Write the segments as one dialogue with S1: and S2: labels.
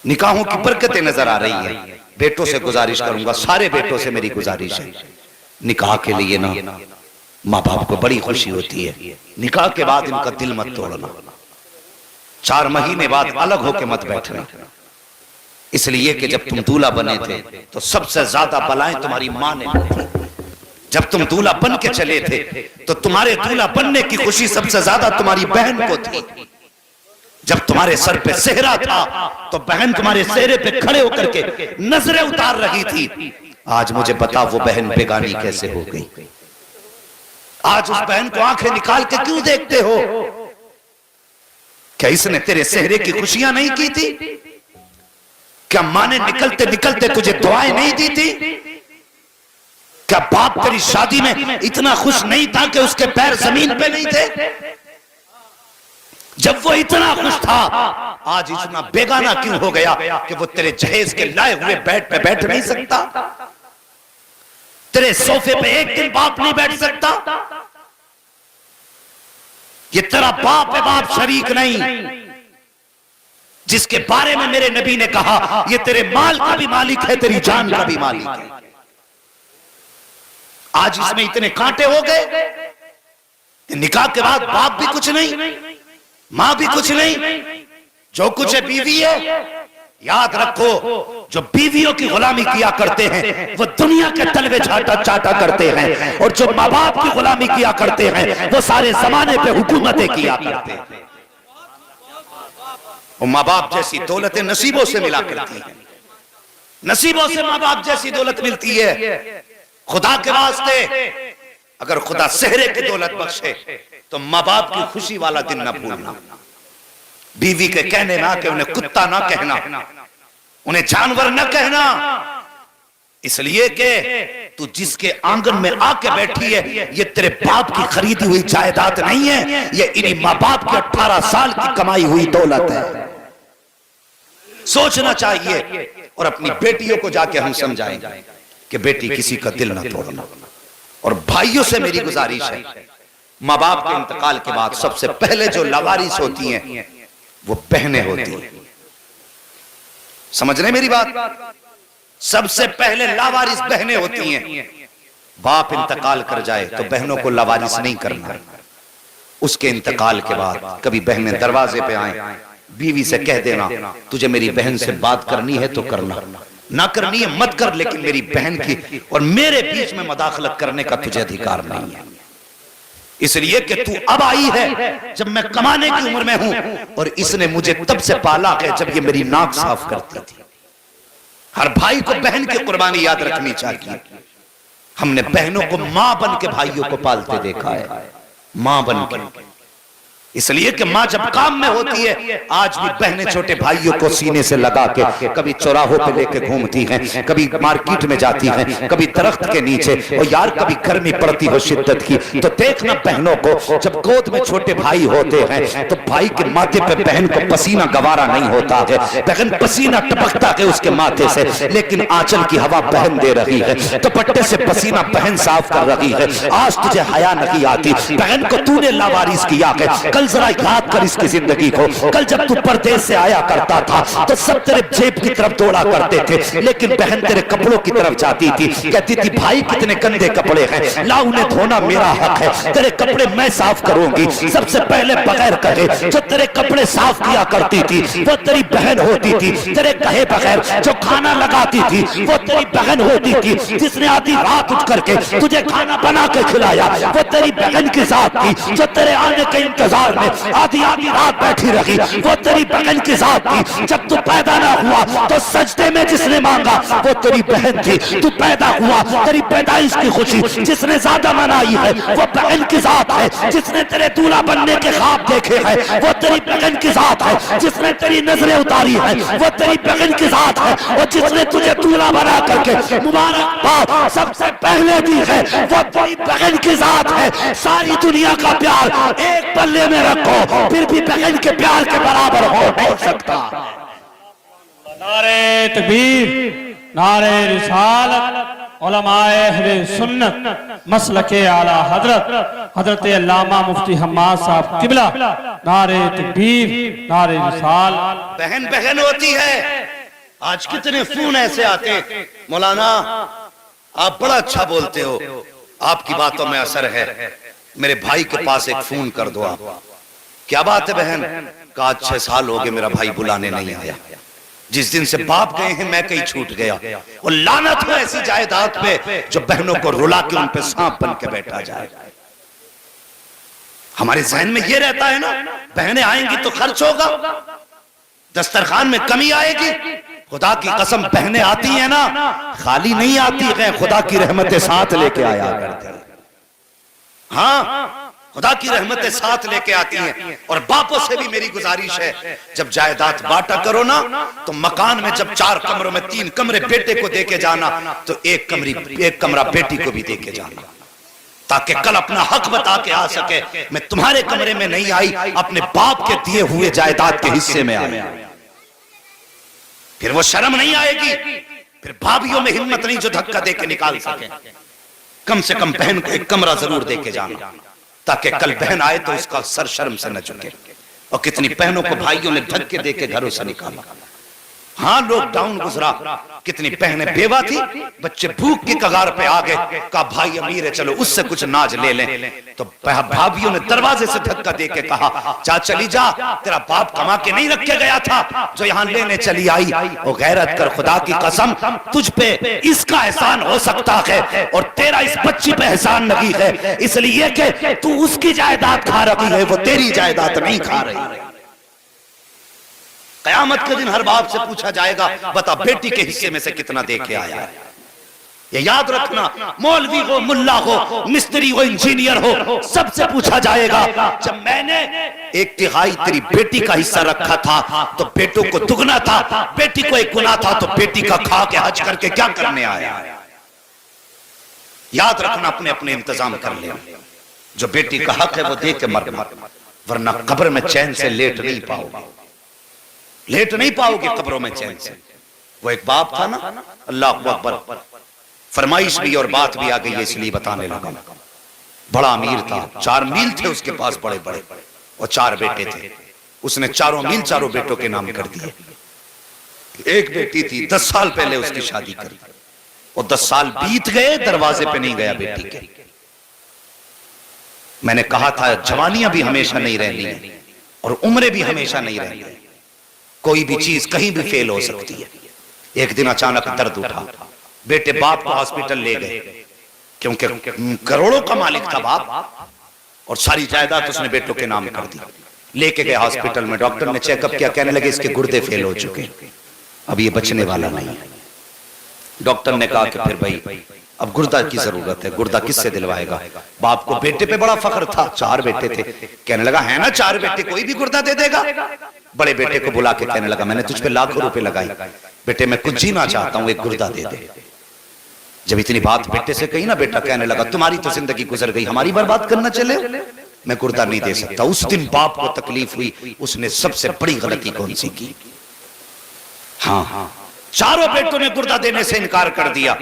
S1: निकाहों की बरकतें नजर आ रही है। बेटों से गुजारिश करूंगा, सारे बेटों से मेरी गुजारिश है, निकाह के लिए ना माँ बाप को बड़ी खुशी होती है, निकाह के बाद इनका दिल मत तोड़ना, 4 महीने बाद अलग होके मत बैठना। इसलिए कि जब तुम दूल्हा बने थे तो सबसे ज्यादा बलाएं तुम्हारी मां ने दी। जब तुम दूल्हा बन के चले थे तो तुम्हारे दूल्हा बनने की खुशी सबसे ज्यादा तुम्हारी बहन को थी। जब तुम्हारे सर पे सेहरा था तो बहन तुम्हारे सेहरे पे खड़े होकर के नजरें उतार रही थी। आज मुझे बता वो बहन बेगानी कैसे हो गई? आज उस बहन को आंखें निकाल के क्यों देखते हो? क्या इसने तेरे सेहरे की खुशियां नहीं की थी? क्या मां ने निकलते निकलते तुझे दुआएं नहीं दी थी? क्या बाप तेरी शादी में इतना खुश नहीं था कि उसके पैर जमीन पे नहीं थे? जब वो इतना खुश था, आज इतना बेगाना क्यों हो गया कि वो तेरे जहेज के लाए हुए बेड पे बैठ नहीं सकता? तेरे सोफे पे एक दिन बाप नहीं बैठ सकता? ये तेरा बाप है, बाप शरीक नहीं, जिसके बारे में मेरे नबी ने कहा ये तेरे माल का भी मालिक है, तेरी जान का भी मालिक है। आज इसमें इतने कांटे हो गए, निकाह के बाद बाप भी कुछ नहीं, मां भी कुछ नहीं, जो कुछ है बीवी है। याद रखो, जो बीवियों की गुलामी किया करते हैं वो दुनिया के तलवे चाटा करते हैं, और जो माँ बाप की गुलामी किया करते हैं वो सारे जमाने पे हुकूमतें किया करते हैं। वो माँ बाप जैसी दौलतें नसीबों से मिला करती हैं, नसीबों से माँ बाप जैसी दौलत मिलती है। खुदा के वास्ते अगर खुदा सेहरे की दौलत बख्शे तो माँ बाप की खुशी वाला दिन ना भूलना। बीवी के कहने ना कि उन्हें कुत्ता ना कहना, उन्हें जानवर ना कहना, इसलिए कि तू जिसके आंगन में आके बैठी है ये तेरे बाप की खरीदी हुई जायदाद नहीं है, ये इन्हीं माँ बाप के 18 साल की कमाई हुई दौलत है। सोचना चाहिए, और अपनी बेटियों को जाके हम समझाएंगे कि बेटी किसी का दिल ना तोड़ना। और भाइयों से मेरी गुजारिश है, माँ बाप के इंतकाल के बाद सबसे पहले जो लावारिस होती हैं वो बहनें होती हैं। समझ रहे मेरी बात? सबसे पहले लावारिस बहनें होती हैं। बाप इंतकाल कर जाए तो बहनों को लावारिस नहीं करना। उसके इंतकाल के बाद कभी बहनें दरवाजे पे आए, बीवी से कह देना तुझे मेरी बहन से बात करनी है तो करना, ना करनी है मत कर, लेकिन मेरी बहन की और मेरे बीच में मदाखलत करने का तुझे अधिकार नहीं है। इसलिए कि तू अब आई है जब मैं कमाने की उम्र में हूं, और इसने मुझे तब से पाला है जब ये मेरी नाक साफ करती थी। हर भाई को बहन की कुर्बानी याद रखनी चाहिए। हमने बहनों को मां बन के भाइयों को पालते देखा है, मां बन के। इसलिए कि मां जब काम में होती है, आज भी बहनें छोटे भाइयों को सीने से लगा के कभी चौराहों पे लेके घूमती हैं, कभी मार्केट में जाती हैं, कभी दरख्त के नीचे, और यार कभी गर्मी पड़ती हो शिद्दत की तो देखना बहनों को जब गोद में छोटे भाई होते हैं तो भाई के माथे पे बहन को पसीना गवारा नहीं होता है, बहन पसीना टपकता है उसके माथे से, लेकिन आंचल की हवा बहन दे रही है, दुपट्टे से पसीना बहन साफ कर रही है। आज तुझे हया नहीं आती, बहन को तूने लावारिस किया है। जरा याद कर इसकी जिंदगी को, कल जब तू परदेश से आया करता था तो सब तेरे जेब की तरफ दौड़ा करते थे, लेकिन बहन तेरे कपड़ों की तरफ जाती थी, कहती थी भाई कितने गंदे कपड़े हैं, ला उन्हें धोना मेरा हक है, तेरे कपड़े मैं साफ करूंगी। सबसे पहले बगैर कहे जो तेरे कपड़े साफ किया करती थी वो तेरी बहन होती थी, तेरे कहे बगैर जो खाना लगाती थी वो तेरी बहन होती थी, जिसने आधी रात उठ करके तुझे खाना बना के खिलाया वो तेरी बहन की जात थी, जो तेरे आने के इंतजार आधी आधी रात बैठी रही वो तेरी बहन की जात थी। जब तू पैदा ना हुआ तो सजदे में जिसने मांगा वो तेरी बहन थी, तू पैदा हुआ तेरी पैदाइश की खुशी जिसने ज्यादा मनाई है वो बहन की जात है, जिसने तेरे दूल्हा बनने के ख्वाब देखे हैं वो तेरी बहन की जात है, जिसने तेरी नजरें उतारी है वो तेरी बहन की जात है, और जिसने तुझे दूल्हा बना करके मुबारकबाद सबसे पहले दी है वो तेरी बहन की जात है। सारी दुनिया का प्यार एक पल्ले में रखो फिर भी बहन के प्यार के बराबर हो नहीं सकता।
S2: नारे तकबीर, नारे रिसालत, उलमाए अहले सुन्नत मसलके आला हजरत हजरत अल्लामा मुफ्ती हम्माद साहब किबला, नारे तकबीर, नारे रिसालत।
S1: बहन बहन होती है, आज कितने फोन ऐसे आते हैं, मौलाना आप बड़ा अच्छा बोलते हो, आपकी बातों में असर है, मेरे भाई के पास एक फोन कर दो आप। क्या बात है बहन? कहा 6 साल हो गए मेरा भाई बुलाने नहीं आया, जिस दिन से बाप गए हैं मैं कहीं छूट गया। और लानत हो ऐसी जायदाद पे जो बहनों को रुला के उन पे सांप बन के बैठा जाए। हमारे जहन में ये रहता है ना, बहनें आएंगी तो खर्च होगा, दस्तरखान में कमी आएगी। खुदा की कसम बहनें आती हैं ना, खाली नहीं आती है, खुदा की रहमतें साथ लेके आया करते हैं। हाँ, खुदा की रहमतें साथ लेके आती हैं। और बापों से भी मेरी गुजारिश है, जब जायदाद बांटा करो ना, तो मकान में जब 4 कमरों में 3 कमरे बेटे को देके जाना, तो एक कमरा बेटी को भी देके जाना, ताकि कल अपना हक बता के आ सके। मैं तुम्हारे कमरे में नहीं आई, अपने बाप के दिए हुए जायदाद के हिस्से में आई। फिर वो शर्म नहीं आएगी, फिर भाभियों में हिम्मत नहीं जो धक्का दे के निकाल सके। कम से कम बहन को एक कमरा जरूर दे के जाना, ताकि कल बहन आए तो उसका सर शर्म से न झुके। और कितनी बहनों को भाइयों ने धक्के दे के घरों से निकाला। हाँ, लॉकडाउन गुजरा, कितनी बहनें बेवा थी, बच्चे भूख की कगार पे आ गए, कहा भाई अमीर है चलो उससे कुछ नाज ले लें। तो भाभियों ने दरवाजे से धक्का दे के कहा जा चली जा, तेरा बाप कमा के नहीं रख के गया था जो यहाँ लेने चली आई। ओ गैरत कर, खुदा की कसम तुझ पे इसका एहसान हो सकता है और तेरा इस बच्ची पे एहसान नहीं है, इसलिए कि तू उसकी जायदाद खा रही है, वो तेरी जायदाद नहीं खा रही। कयामत के दिन हर बाप से पूछा जाएगा, बता बेटी के हिस्से में से कितना दे के आया है। ये याद रखना, मौलवी हो, मुल्ला हो, मिस्त्री हो, इंजीनियर हो, सबसे पूछा जाएगा। जब मैंने 1/3 तेरी बेटी का हिस्सा रखा था तो बेटों को दुगना था, बेटी को 1 गुना था, तो बेटी का खा के हज करके क्या करने आया। याद रखना, अपने अपने इंतजाम कर ले। जो बेटी का हक है वो दे के मरना, वरना कब्र में चैन से लेट नहीं पाओगे, लेट नहीं पाओगे कब्रों में चैन से। वो एक बाप था ना, अल्लाह अकबर, फरमाइश भी और बात भी आ गई है इसलिए बताने लगा। बड़ा अमीर था, 4 मील थे उसके पास बड़े बड़े, और 4 बेटे थे। उसने 4 मील चारों बेटों के नाम कर दिए। एक बेटी थी, 10 साल पहले उसकी शादी करी, और 10 साल बीत गए, दरवाजे पे नहीं गया बेटी के। मैंने कहा था जवानियां भी हमेशा नहीं रहनी और उम्रें भी हमेशा नहीं रहनी, कोई भी चीज कहीं भी फेल हो सकती है। एक दिन अचानक दर्द उठा, बेटे बाप को हॉस्पिटल ले गए, क्योंकि करोड़ों का मालिक था बाप, और सारी जायदाद उसने बेटों के नाम कर दी। लेके गए हॉस्पिटल में, डॉक्टर ने चेकअप किया, कहने लगे इसके गुर्दे फेल हो चुके, अब ये बचने वाला नहीं है। डॉक्टर ने कहा कि फिर भाई अब गुर्दा की जरूरत है, गुर्दा किससे दिलवाएगा। बाप को बेटे पे बड़ा फख्र था, 4 बेटे थे, कहने लगा है ना 4 बेटे, कोई भी गुर्दा दे देगा। बड़े बेटे को बुला के कहने लगा मैंने तुझ पे लाखों रुपए लगाई, बेटे मैं कुछ जीना चाहता हूं, एक गुर्दा दे दे। जब इतनी बात बेटे से कही ना, बेटा कहने लगा तुम्हारी तो जिंदगी गुजर गई, हमारी बर्बाद करना चले, मैं गुर्दा नहीं दे सकता। उस दिन बाप को तकलीफ हुई, उसने सबसे बड़ी गलती कौन सी की। हाँ, चारों बेटों ने गुर्दा देने से इनकार कर दिया।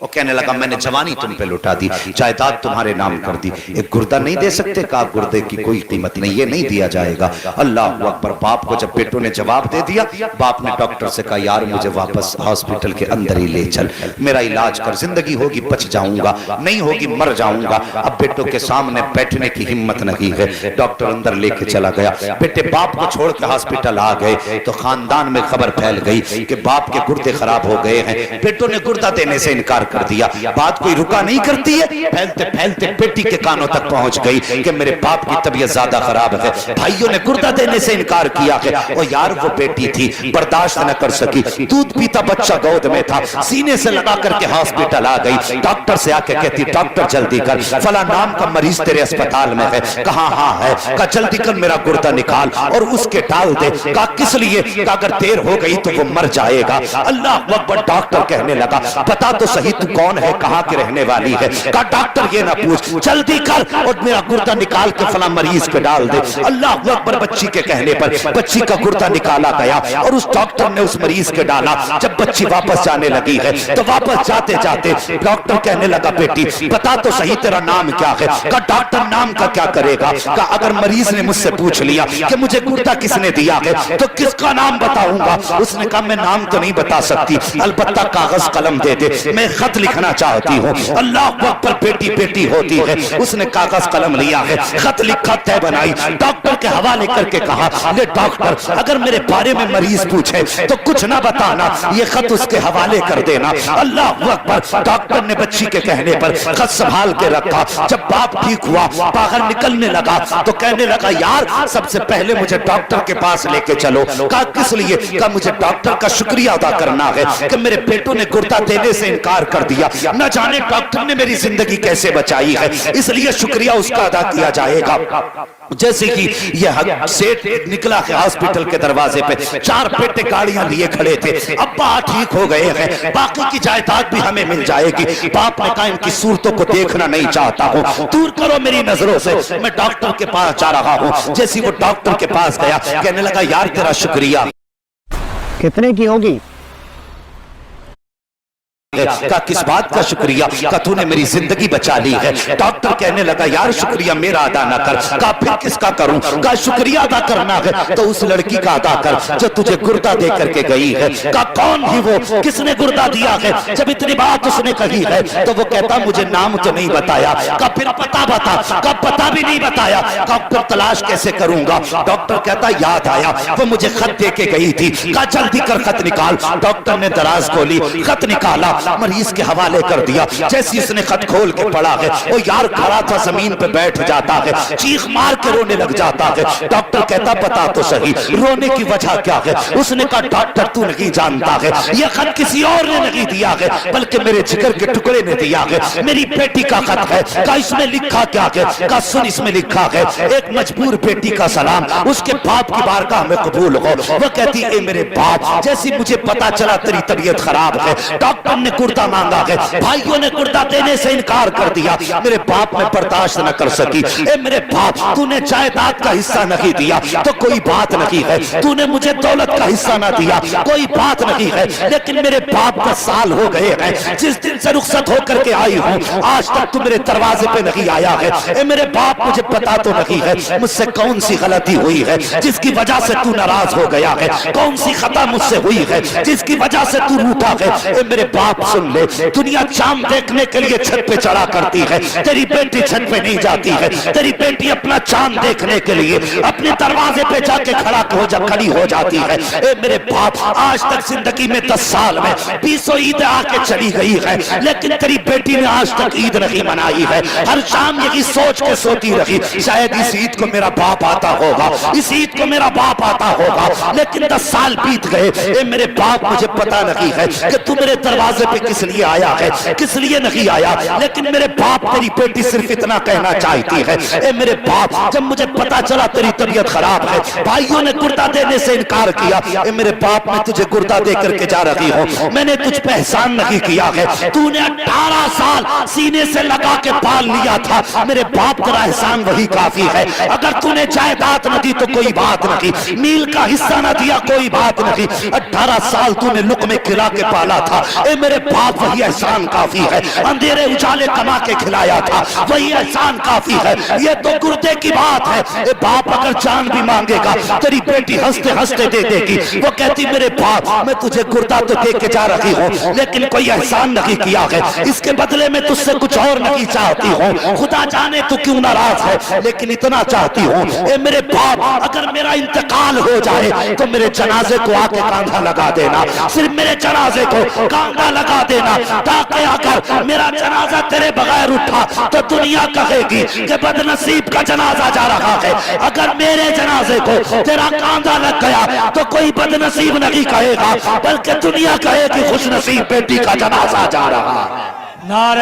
S1: वो कहने लगा मैंने जवानी तुम पे लुटा दी, जायदाद तुम्हारे नाम कर दी, एक गुर्दा नहीं दे सकते। कहा गुर्दे की कोई कीमत नहीं, ये नहीं दिया जाएगा। अल्लाह अकबर। बाप को जब बेटों ने जवाब दे दिया, बाप ने डॉक्टर से कहा यार मुझे वापस हॉस्पिटल के अंदर ही ले चल, मेरा इलाज कर, जिंदगी होगी बच जाऊंगा, नहीं होगी मर जाऊंगा। अब बेटों के सामने बैठने की हिम्मत नहीं है। डॉक्टर अंदर लेके चला गया, बेटे बाप को छोड़ के हॉस्पिटल आ गए तो खानदान में खबर फैल गई कि बाप के गुर्दे खराब हो गए हैं। बेटों ने गुर्दा देने से इनकार कर दिया। बात कोई रुका नहीं करती है, फैलते फैलते बेटी के कानों तक पहुंच गई कि मेरे बाप की तबीयत ज्यादा खराब है। भाइयों ने गुर्दा देने से इनकार किया है। और यार वो बेटी थी, बर्दाश्त न कर सकी, दूध पीता बच्चा गोद में था, सीने से लगा करके हॉस्पिटल आ गई। डॉक्टर से आके कहती डॉक्टर जल्दी कर, फला नाम का मरीज तेरे अस्पताल में है। कहा हाँ है। कहा जल्दी कर मेरा गुर्दा निकाल और उसके डाल दे। कहा किस लिए? कहा अगर देर हो गई तो वो मर जाएगा। अल्लाह अकबर। डॉक्टर कहने लगा बता तो सही तू कौन है, कहाँ की रहने वाली है। कहा डॉक्टर ये ना पूछ, जल्दी कर और मेरा गुर्दा निकाल के फला मरीज पे डाल दे। अल्लाह अकबर। बच्ची के कहने पर बच्ची का गुर्दा निकाला गया और उस डॉक्टर ने उस मरीज के डाला। जब बच्ची वापस जाने लगी है तो वापस जाते जाते डॉक्टर कहने लगा बेटी बता तो सही तेरा नाम क्या है। कहा डॉक्टर नाम का क्या करेगा। कहा अगर मरीज ने मुझसे पूछ लिया कि मुझे गुर्दा किसने दिया है तो किसका नाम बताऊंगा। उसने कहा मैं नाम तो नहीं बता बता सकती, अलबत्ता कागज कलम दे दे, मैं खत लिखना चाहती हूँ। अल्लाह अकबर, बेटी बेटी होती है। उसने कागज कलम लिया है, खत लिखा, तय बनाई, डॉक्टर के हवाले करके कहा, ले डॉक्टर, अगर मेरे बारे में मरीज पूछे तो कुछ ना बताना, ये खत उसके हवाले कर देना। अल्लाह अकबर। डॉक्टर ने बच्ची के कहने पर खत संभाल के रखा। जब बाप ठीक हुआ, बाहर निकलने लगा तो कहने लगा, यार सबसे पहले मुझे डॉक्टर के पास लेके चलो। कहा किस लिए? कहा मुझे डॉक्टर का शुक्रिया अदा करना है कि मेरे बेटों ने गुर्दा देने से इनकार कर दिया। न जाने डॉक्टर ने मेरी जिंदगी कैसे बचाई है, इसलिए शुक्रिया उसका अदा किया जाएगा। जैसे कि यह सेठ निकला है हॉस्पिटल के दरवाजे पे, 4 बेटे गाड़ियां लिए खड़े थे। अब्बा ठीक हो गए हैं, बाकी की जायदाद भी हमें मिल जाएगी। बाप ने कहा इनकी सूरतों को देखना नहीं चाहता हूँ, दूर करो मेरी नजरों से, मैं डॉक्टर के पास जा रहा हूँ। जैसे वो डॉक्टर के पास गया, कहने लगा, यार तेरा शुक्रिया।
S3: कितने की होगी?
S1: का किस बात का शुक्रिया? का तूने मेरी जिंदगी बचा ली है। डॉक्टर कहने लगा, यार शुक्रिया मेरा अदा ना कर। का फिर किसका करूं? का शुक्रिया अदा करना है तो उस लड़की का अदा कर जो तुझे गुर्दा दे करके गई है। का कौन ही वो, किसने गुर्दा दिया है? जब इतनी बात उसने कही है तो वो कहता, मुझे नाम तो नहीं बताया। का फिर पता बता? का पता भी नहीं बताया। का फिर तलाश कैसे करूंगा? डॉक्टर कहता, याद आया, वो मुझे खत दे के गई थी। का जल्दी कर खत निकाल। डॉक्टर ने दराज खोली, खत निकाला, मरीज के हवाले कर दिया। जैसे उसने खत खोल के पढ़ा है, वो यार खड़ा था, जमीन पे बैठ जाता है, चीख मार के रोने लग जाता है। डॉक्टर कहता, बता तो सही रोने की वजह क्या है? उसने कहा, डॉक्टर तू नहीं जानता है, यह खत किसी और ने नहीं दिया है, बल्कि मेरे जिगर के टुकड़े ने दिया है। मेरी बेटी का खत है। का इसमें लिखा क्या है? का सुन, इसमें लिखा है, एक मजबूर बेटी का सलाम, उसके बाप की बारगाह में कबूल हो। वो कहती, ए मेरे बाप, जैसे मुझे पता चला तेरी तबीयत खराब है, डॉक्टर ने गुर्दा मांगा है, भाइयों ने गुर्दा देने से इनकार कर दिया, मेरे बाप में बर्दाश्त न कर सकी। ए मेरे बाप, तूने जायदाद का हिस्सा नहीं दिया तो कोई बात नहीं है, तूने मुझे दौलत का हिस्सा ना दिया कोई बात नहीं है, लेकिन मेरे बाप 10 साल हो गए हैं जिस दिन से रुखसत होकर के आई हूँ, आज तक तू मेरे दरवाजे पे नहीं आया है। ए मेरे बाप, मुझे पता तो नहीं है मुझसे कौन सी गलती हुई है जिसकी वजह से तू नाराज हो गया है, कौन सी खता मुझसे हुई है जिसकी वजह से तू रूठा है। ए मेरे बाप सुन ले, दुनिया चांद देखने के लिए छत पे चढ़ा करती है, तेरी बेटी छत पे नहीं जाती है, तेरी बेटी अपना चांद देखने के लिए अपने दरवाजे पे जाके खड़ी हो जाती है। ए मेरे बाप, आज तक जिंदगी में 10 साल में 20 ईद आके चली गई है, लेकिन तेरी बेटी ने आज तक ईद नहीं मनाई है। हर शाम यही सोच के सोती रही, शायद इस ईद को मेरा बाप आता होगा, इस ईद को मेरा बाप आता होगा, लेकिन 10 साल बीत गए। ए मेरे बाप, मुझे पता नहीं है कि तू मेरे दरवाजे पे किस लिए आया है, किस लिए नहीं आया, लेकिन मेरे बाप, तेरी बेटी सिर्फ इतना कहना चाहती है। ए मेरे बाप, जब मुझे पता चला तेरी तबीयत खराब है, भाइयों ने गुर्दा देने से इनकार किया, ए मेरे बाप, मैं तुझे गुर्दा दे करके जा रही हूँ, मैंने तुझ पे एहसान नहीं किया है, तूने 18 साल सीने से लगा के पाल लिया था, मेरे बाप तेरा एहसान वही काफी है। अगर तूने जायदाद न दी तो कोई बात नहीं, मील का हिस्सा न दिया कोई बात नहीं, 18 साल तूने लुक़मे खिला के पाला था, ए मेरे बाप वही एहसान काफी है। अंधेरे उजाले कमा के खिलाया था, वही एहसान काफी है। ये तो गुर्दे की बात है। ए बाप, अगर जान भी मांगेगा तेरी बेटी हंसते हंसते दे देगी। वो कहती, मेरे बाप, मैं तुझे गुर्दा तो दे के जा रही हूँ, लेकिन कोई एहसान नहीं किया है, इसके बदले में तुझसे कुछ और नहीं चाहती हूँ, खुदा जाने तू क्यों नाराज है, लेकिन इतना चाहती हूँ, ए मेरे बाप, अगर मेरा इंतकाल हो जाए तो मेरे जनाजे को आके कांधा लगा देना, सिर्फ मेरे जनाजे को कांधा लगा देना, ताकि अगर मेरा जनाजा तेरे बगैर उठा तो दुनिया कहेगी कि बदनसीब का जनाजा जा रहा है, अगर मेरे जनाजे को तेरा कांधा लग गया तो कोई बदनसीब नहीं कहेगा, बल्कि दुनिया कहेगी खुशनसीब बेटी का जनाजा जा रहा है।
S2: नारे